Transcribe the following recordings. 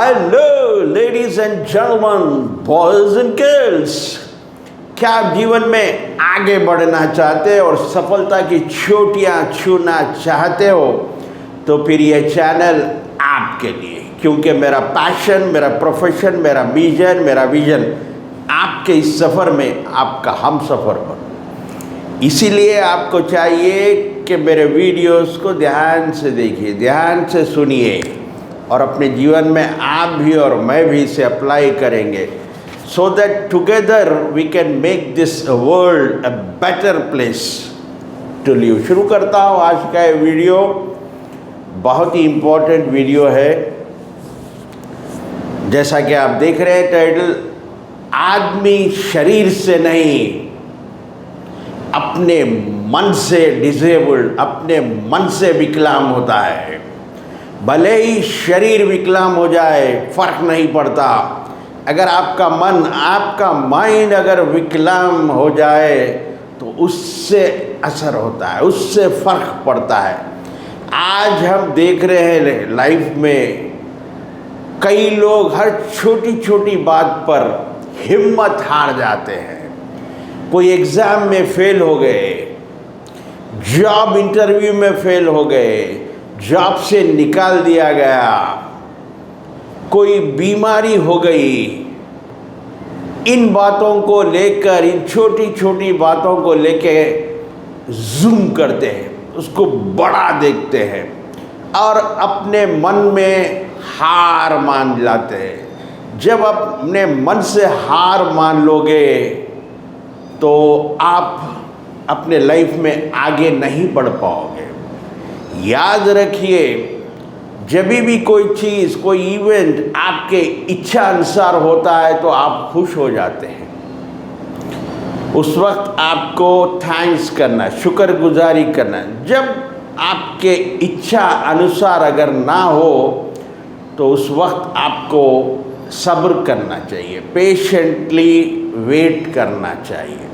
Hello ladies and gentleman, boys and girls. क्या आप जीवन में आगे बढ़ना चाहते हो और सफलता की चोटियां छूना चाहते हो तो फिर ये चैनल आपके लिए, क्योंकि मेरा पैशन, मेरा प्रोफेशन, मेरा विजन आपके इस सफ़र में आपका हम सफ़र बनो। इसीलिए आपको चाहिए कि मेरे वीडियोस को ध्यान से देखिए, ध्यान से सुनिए और अपने जीवन में आप भी और मैं भी इसे अप्लाई करेंगे, so that together we can make this world a better place to live. शुरू करता हूँ आज का ये वीडियो। बहुत ही इम्पोर्टेंट वीडियो है। जैसा कि आप देख रहे हैं टाइटल, आदमी शरीर से नहीं अपने मन से डिसेबल्ड, अपने मन से विकलांग होता है। भले ही शरीर विकलांग हो जाए फर्क नहीं पड़ता, अगर आपका मन, आपका माइंड अगर विकलांग हो जाए तो उससे असर होता है, उससे फर्क पड़ता है। आज हम देख रहे हैं लाइफ में कई लोग हर छोटी छोटी बात पर हिम्मत हार जाते हैं। कोई एग्ज़ाम में फेल हो गए, जॉब इंटरव्यू में फेल हो गए, जॉब से निकाल दिया गया, कोई बीमारी हो गई। इन बातों को लेकर, इन छोटी छोटी बातों को लेकर जूम करते हैं, उसको बड़ा देखते हैं और अपने मन में हार मान लाते हैं। जब अपने मन से हार मान लोगे तो आप अपने लाइफ में आगे नहीं बढ़ पाओगे। याद रखिए, जब भी कोई चीज़, कोई इवेंट आपके इच्छा अनुसार होता है तो आप खुश हो जाते हैं। उस वक्त आपको थैंक्स करना, शुक्रगुजारी करना। जब आपके इच्छा अनुसार अगर ना हो तो उस वक्त आपको सब्र करना चाहिए, पेशेंटली वेट करना चाहिए,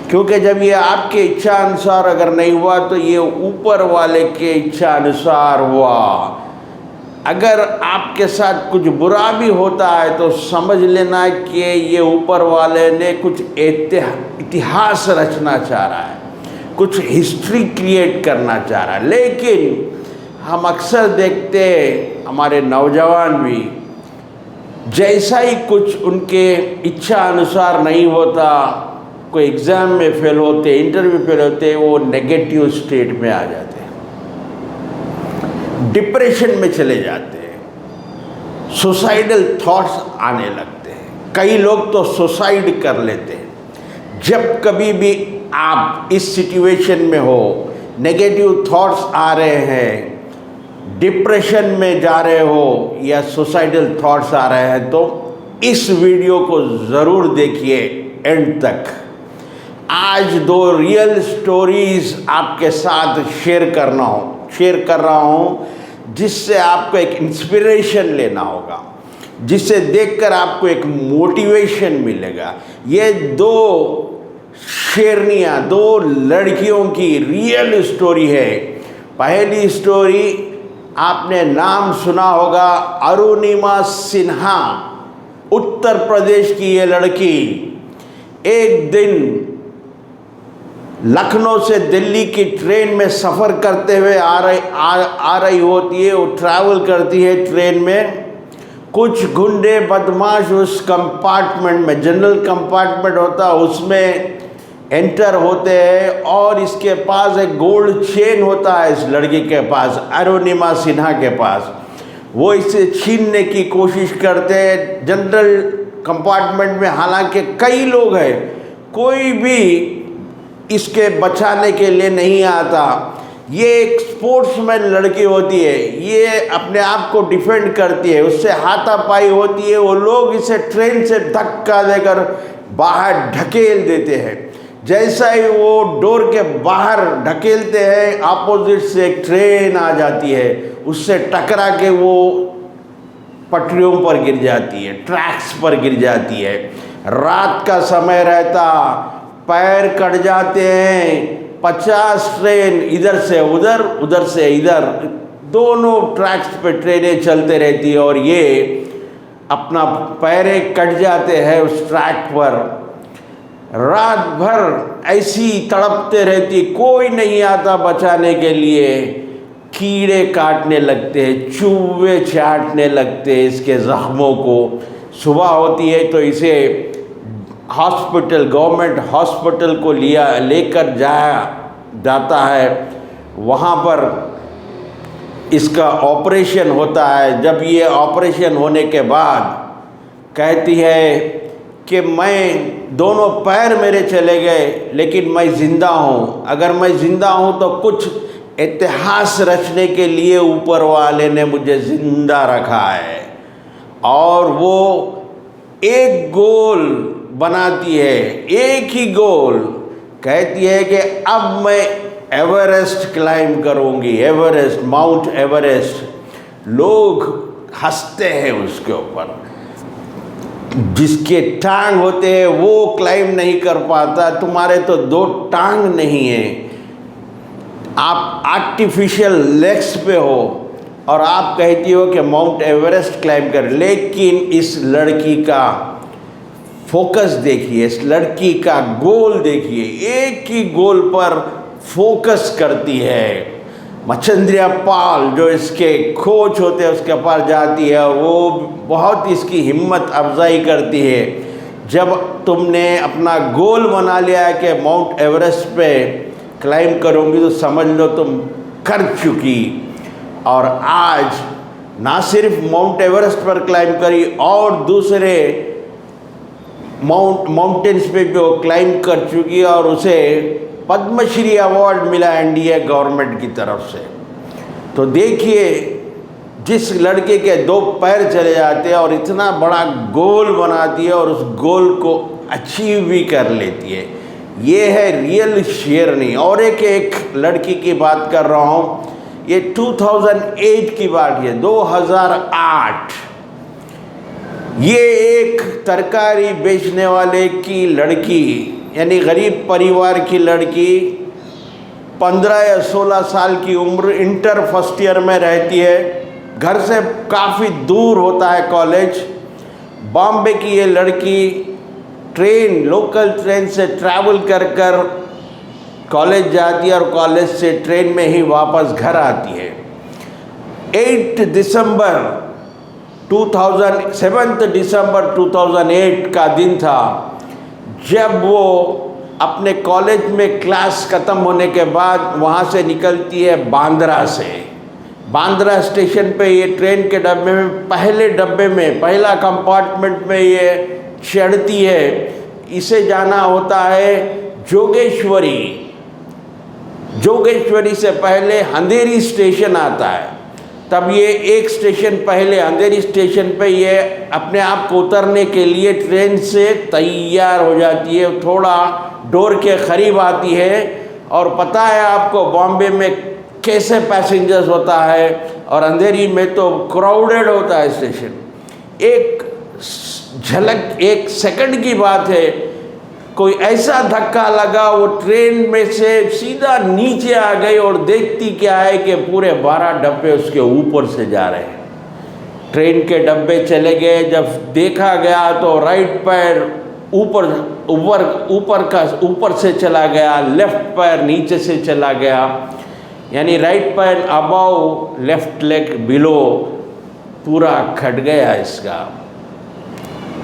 क्योंकि जब ये आपके इच्छा अनुसार अगर नहीं हुआ तो ये ऊपर वाले के इच्छा अनुसार हुआ। अगर आपके साथ कुछ बुरा भी होता है तो समझ लेना कि ये ऊपर वाले ने कुछ इतिहास रचना चाह रहा है, कुछ हिस्ट्री क्रिएट करना चाह रहा है। लेकिन हम अक्सर देखते हैं हमारे नौजवान भी, जैसा ही कुछ उनके इच्छा अनुसार नहीं होता, कोई एग्ज़ाम में फेल होते, इंटरव्यू फेल होते, वो नेगेटिव स्टेट में आ जाते हैं, डिप्रेशन में चले जाते हैं, सुसाइडल थॉट्स आने लगते हैं। कई लोग तो सुसाइड कर लेते हैं। जब कभी भी आप इस सिचुएशन में हो, नेगेटिव थॉट्स आ रहे हैं, डिप्रेशन में जा रहे हो या सुसाइडल थॉट्स आ रहे हैं, तो इस वीडियो को ज़रूर देखिए एंड तक। आज दो रियल स्टोरीज़ आपके साथ शेयर कर रहा हूँ, जिससे आपको एक इंस्पिरेशन लेना होगा, जिसे देखकर आपको एक मोटिवेशन मिलेगा। ये दो शेरनियाँ, दो लड़कियों की रियल स्टोरी है। पहली स्टोरी आपने नाम सुना होगा, अरुणिमा सिन्हा, उत्तर प्रदेश की ये लड़की एक दिन लखनऊ से दिल्ली की ट्रेन में सफ़र करते हुए आ रही होती है। वो ट्रैवल करती है ट्रेन में। कुछ गुंडे बदमाश उस कंपार्टमेंट में, जनरल कंपार्टमेंट होता है, उसमें एंटर होते हैं और इसके पास एक गोल्ड चेन होता है, इस लड़की के पास, अरुणिमा सिन्हा के पास। वो इसे छीनने की कोशिश करते हैं जनरल कंपार्टमेंट में। हालांकि कई लोग हैं, कोई भी इसके बचाने के लिए नहीं आता। ये एक स्पोर्ट्समैन लड़की होती है, ये अपने आप को डिफेंड करती है, उससे हाथापाई होती है। वो लोग इसे ट्रेन से धक्का देकर बाहर ढकेल देते हैं। जैसा ही वो डोर के बाहर ढकेलते हैं, अपोजिट से एक ट्रेन आ जाती है, उससे टकरा के वो पटरियों पर गिर जाती है, ट्रैक्स पर गिर जाती है। रात का समय रहता, पैर कट जाते हैं। 50 ट्रेन इधर से उधर, उधर से इधर, दोनों ट्रैक्स पे ट्रेनें चलते रहती है और ये अपना पैरे कट जाते हैं उस ट्रैक पर, रात भर ऐसी तड़पते रहती, कोई नहीं आता बचाने के लिए, कीड़े काटने लगते हैं, चूहे चाटने लगते हैं इसके ज़ख्मों को। सुबह होती है तो इसे हॉस्पिटल, गवर्नमेंट हॉस्पिटल को लेकर जाता है। वहाँ पर इसका ऑपरेशन होता है। जब ये ऑपरेशन होने के बाद कहती है कि मैं, दोनों पैर मेरे चले गए लेकिन मैं ज़िंदा हूँ। अगर मैं ज़िंदा हूँ तो कुछ इतिहास रचने के लिए ऊपर वाले ने मुझे ज़िंदा रखा है। और वो एक गोल बनाती है, एक ही गोल, कहती है कि अब मैं एवरेस्ट क्लाइम करूँगी, एवरेस्ट, माउंट एवरेस्ट। लोग हंसते हैं उसके ऊपर। जिसके टांग होते हैं वो क्लाइम नहीं कर पाता, तुम्हारे तो 2 टांग नहीं हैं, आप आर्टिफिशियल लेग्स पे हो और आप कहती हो कि माउंट एवरेस्ट क्लाइम कर। लेकिन इस लड़की का फोकस देखिए, इस लड़की का गोल देखिए, एक ही गोल पर फोकस करती है। मच्छिंद्रिया पाल जो इसके कोच होते हैं उसके पास जाती है और वो बहुत इसकी हिम्मत अफजाई करती है। जब तुमने अपना गोल बना लिया है कि माउंट एवरेस्ट पे क्लाइम करूँगी तो समझ लो तुम कर चुकी। और आज ना सिर्फ माउंट एवरेस्ट पर क्लाइम करी और दूसरे माउंटेन्स पे भी वो क्लाइम कर चुकी और उसे पद्मश्री अवार्ड मिला इंडिया गवर्नमेंट की तरफ से। तो देखिए, जिस लड़के के 2 पैर चले जाते हैं और इतना बड़ा गोल बनाती है और उस गोल को अचीव भी कर लेती है, ये है रियल शेरनी। और एक लड़की की बात कर रहा हूँ, ये 2008 की बात है, 2008। ये एक तरकारी बेचने वाले की लड़की, यानी गरीब परिवार की लड़की, 15 या 16 साल की उम्र, इंटर फर्स्ट ईयर में रहती है। घर से काफ़ी दूर होता है कॉलेज। बॉम्बे की ये लड़की ट्रेन, लोकल ट्रेन से ट्रैवल कर कॉलेज जाती है और कॉलेज से ट्रेन में ही वापस घर आती है। 7 दिसंबर 2008 का दिन था जब वो अपने कॉलेज में क्लास ख़त्म होने के बाद वहाँ से निकलती है बांद्रा से। बांद्रा स्टेशन पे ये ट्रेन के डब्बे में, पहले डब्बे में, पहला कंपार्टमेंट में ये चढ़ती है। इसे जाना होता है जोगेश्वरी। जोगेश्वरी से पहले अंधेरी स्टेशन आता है। तब ये एक स्टेशन पहले अंधेरी स्टेशन पे ये अपने आप को उतरने के लिए ट्रेन से तैयार हो जाती है। थोड़ा डोर के करीब आती है और पता है आपको बॉम्बे में कैसे पैसेंजर्स होता है और अंधेरी में तो क्राउडेड होता है स्टेशन। एक झलक, 1 सेकंड की बात है, कोई ऐसा धक्का लगा, वो ट्रेन में से सीधा नीचे आ गई और देखती क्या है कि पूरे 12 डब्बे उसके ऊपर से जा रहे हैं। ट्रेन के डब्बे चले गए। जब देखा गया तो राइट पैर ऊपर से चला गया, लेफ्ट पैर नीचे से चला गया, यानी राइट पैर अबाव, लेफ्ट लेग बिलो, पूरा कट गया इसका।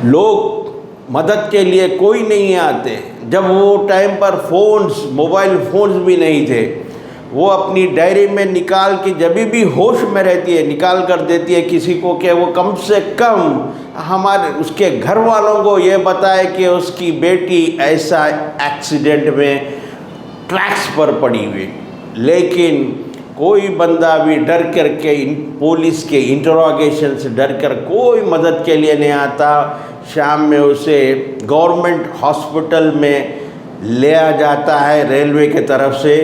लोग मदद के लिए कोई नहीं आते। जब वो टाइम पर मोबाइल फ़ोन्स भी नहीं थे, वो अपनी डायरी में निकाल के, जब भी होश में रहती है, निकाल कर देती है किसी को कि वो कम से कम उसके घर वालों को ये बताए कि उसकी बेटी ऐसा एक्सीडेंट में ट्रैक्स पर पड़ी हुई। लेकिन कोई बंदा भी डर करके, पुलिस के इंटरोगेशन से डर कर कोई मदद के लिए नहीं आता। शाम में उसे गवर्नमेंट हॉस्पिटल में ले आ जाता है रेलवे के तरफ से।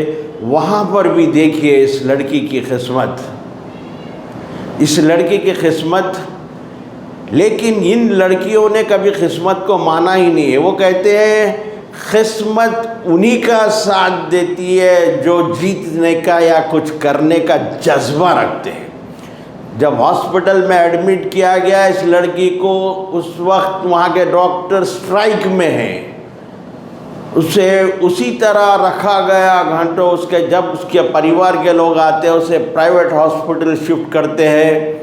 वहाँ पर भी देखिए इस लड़की की किस्मत, इस लड़की की किस्मत। लेकिन इन लड़कियों ने कभी किस्मत को माना ही नहीं है। वो कहते हैं किस्मत उन्हीं का साथ देती है जो जीतने का या कुछ करने का जज्बा रखते हैं। जब हॉस्पिटल में एडमिट किया गया इस लड़की को, उस वक्त वहाँ के डॉक्टर स्ट्राइक में हैं। उसे उसी तरह रखा गया घंटों। उसके जब उसके परिवार के लोग आते हैं उसे प्राइवेट हॉस्पिटल शिफ्ट करते हैं।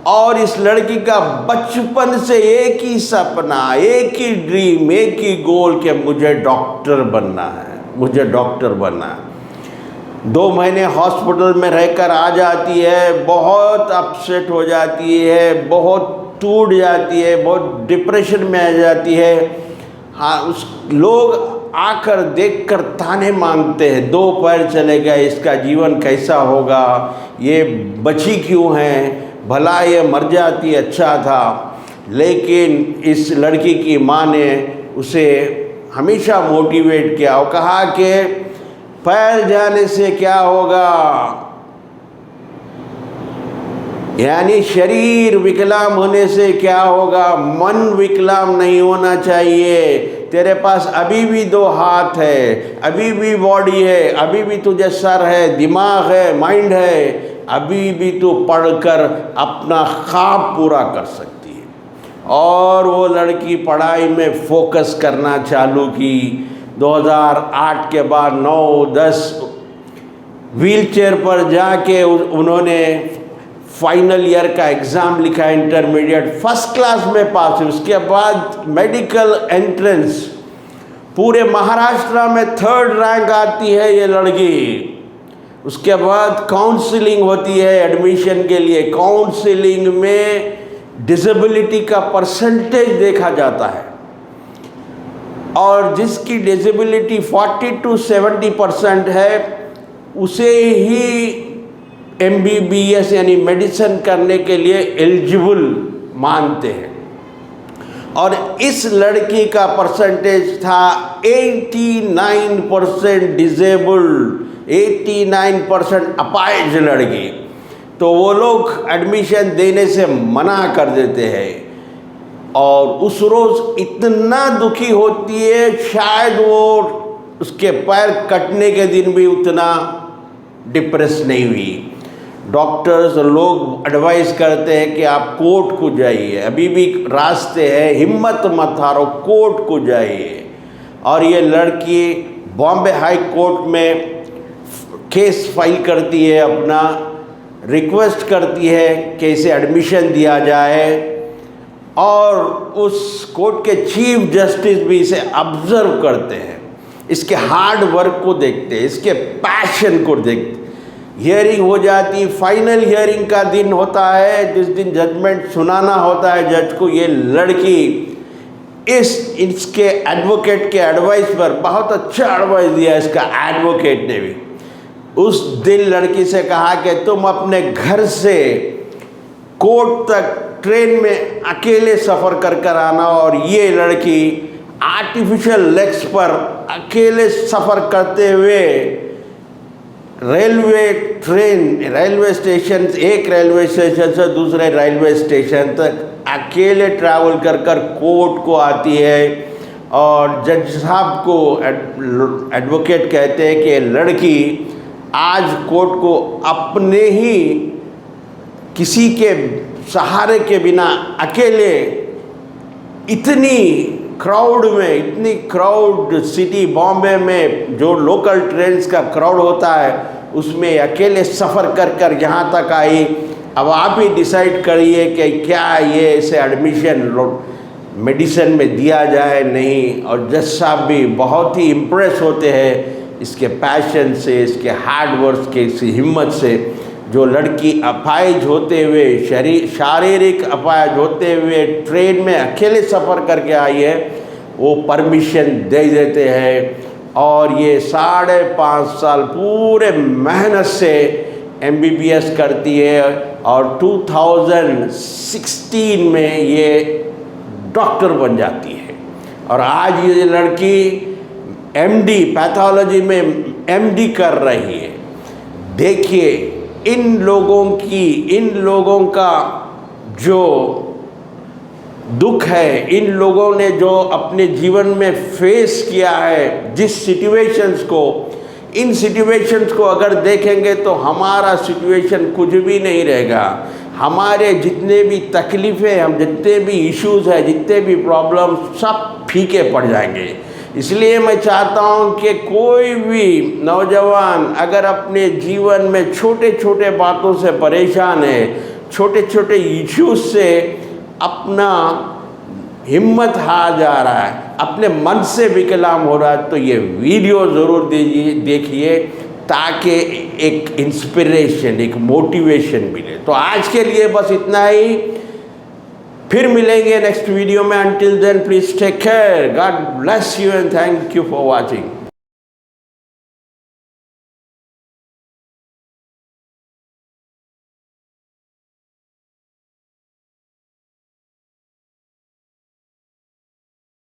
और इस लड़की का बचपन से एक ही सपना, एक ही ड्रीम, एक ही गोल कि मुझे डॉक्टर बनना है, मुझे डॉक्टर बनना है। 2 महीने हॉस्पिटल में रहकर आ जाती है, बहुत अपसेट हो जाती है, बहुत टूट जाती है, बहुत डिप्रेशन में आ जाती है। हाँ, उस लोग आकर देखकर ताने मांगते हैं, 2 पैर चले गए, इसका जीवन कैसा होगा, ये बची क्यों है, भला ये मर जाती अच्छा था। लेकिन इस लड़की की माँ ने उसे हमेशा मोटिवेट किया और कहा कि पैर जाने से क्या होगा, यानी शरीर विकलांग होने से क्या होगा, मन विकलांग नहीं होना चाहिए। तेरे पास अभी भी 2 हाथ है, अभी भी बॉडी है, अभी भी तुझे सर है, दिमाग है, माइंड है, अभी भी तू पढ़कर अपना ख्वाब पूरा कर सकती है। और वो लड़की पढ़ाई में फोकस करना चालू की। 2008 के बाद 9-10 व्हीलचेयर पर जाके उन्होंने फाइनल ईयर का एग्ज़ाम लिखा, इंटरमीडिएट फर्स्ट क्लास में पास हुई। उसके बाद मेडिकल एंट्रेंस, पूरे महाराष्ट्र में 3rd रैंक आती है ये लड़की। उसके बाद काउंसलिंग होती है एडमिशन के लिए। काउंसलिंग में डिसेबिलिटी का परसेंटेज देखा जाता है और जिसकी डिसेबिलिटी 40 to 70% है उसे ही MBBS यानी मेडिसिन करने के लिए एलिजिबल मानते हैं। और इस लड़की का परसेंटेज था 89% डिसेबल्ड, 89% अपाहिज लड़की। तो वो लोग एडमिशन देने से मना कर देते हैं और उस रोज़ इतना दुखी होती है, शायद वो उसके पैर कटने के दिन भी उतना डिप्रेस नहीं हुई। डॉक्टर्स लोग एडवाइस करते हैं कि आप कोर्ट को जाइए, अभी भी रास्ते हैं, हिम्मत मत हारो, कोर्ट को जाइए। और ये लड़की बॉम्बे हाई कोर्ट में केस फाइल करती है, अपना रिक्वेस्ट करती है कि इसे एडमिशन दिया जाए। और उस कोर्ट के चीफ जस्टिस भी इसे ऑब्जर्व करते हैं, इसके हार्ड वर्क को देखते हैं, इसके पैशन को देखते। हियरिंग हो जाती, फाइनल हियरिंग का दिन होता है, जिस दिन जजमेंट सुनाना होता है जज को। ये लड़की इसके एडवोकेट के एडवाइस पर, बहुत अच्छा एडवाइस दिया इसका एडवोकेट ने भी, उस दिन लड़की से कहा कि तुम अपने घर से कोर्ट तक ट्रेन में अकेले सफ़र कर आना। और ये लड़की आर्टिफिशियल लेग्स पर अकेले सफ़र करते हुए रेलवे स्टेशन, एक रेलवे स्टेशन से दूसरे रेलवे स्टेशन तक अकेले ट्रैवल कर कोर्ट को आती है। और जज साहब को एडवोकेट कहते हैं कि लड़की आज कोर्ट को अपने ही किसी के सहारे के बिना अकेले इतनी क्राउड में, इतनी क्राउड सिटी बॉम्बे में जो लोकल ट्रेन्स का क्राउड होता है उसमें अकेले सफ़र कर यहाँ तक आई। अब आप ही डिसाइड करिए कि क्या ये इसे एडमिशन मेडिसिन में दिया जाए नहीं। और जज साहब भी बहुत ही इम्प्रेस होते हैं इसके पैशन से, इसके हार्ड वर्क के, इस हिम्मत से। जो लड़की अपाहिज होते हुए, शारीरिक अपाहिज होते हुए ट्रेन में अकेले सफ़र करके आई है, वो परमिशन दे देते हैं। और ये 5.5 साल पूरे मेहनत से MBBS करती है और 2016 में ये डॉक्टर बन जाती है। और आज ये लड़की MD पैथोलॉजी में MD कर रही है। देखिए इन लोगों का जो दुख है, इन लोगों ने जो अपने जीवन में फेस किया है, जिस सिचुएशंस को, इन सिचुएशंस को अगर देखेंगे तो हमारा सिचुएशन कुछ भी नहीं रहेगा। हमारे जितने भी तकलीफ़ें, हम जितने भी इश्यूज़ हैं, जितने भी प्रॉब्लम, सब फीके पड़ जाएंगे। इसलिए मैं चाहता हूँ कि कोई भी नौजवान अगर अपने जीवन में छोटे छोटे बातों से परेशान है, छोटे छोटे इश्यूज से अपना हिम्मत हार जा रहा है, अपने मन से विकलांग हो रहा है, तो ये वीडियो ज़रूर देखिए ताकि एक इंस्पिरेशन, एक मोटिवेशन मिले। तो आज के लिए बस इतना ही, फिर मिलेंगे नेक्स्ट वीडियो में। Until then please take care, God bless you and thank you for watching.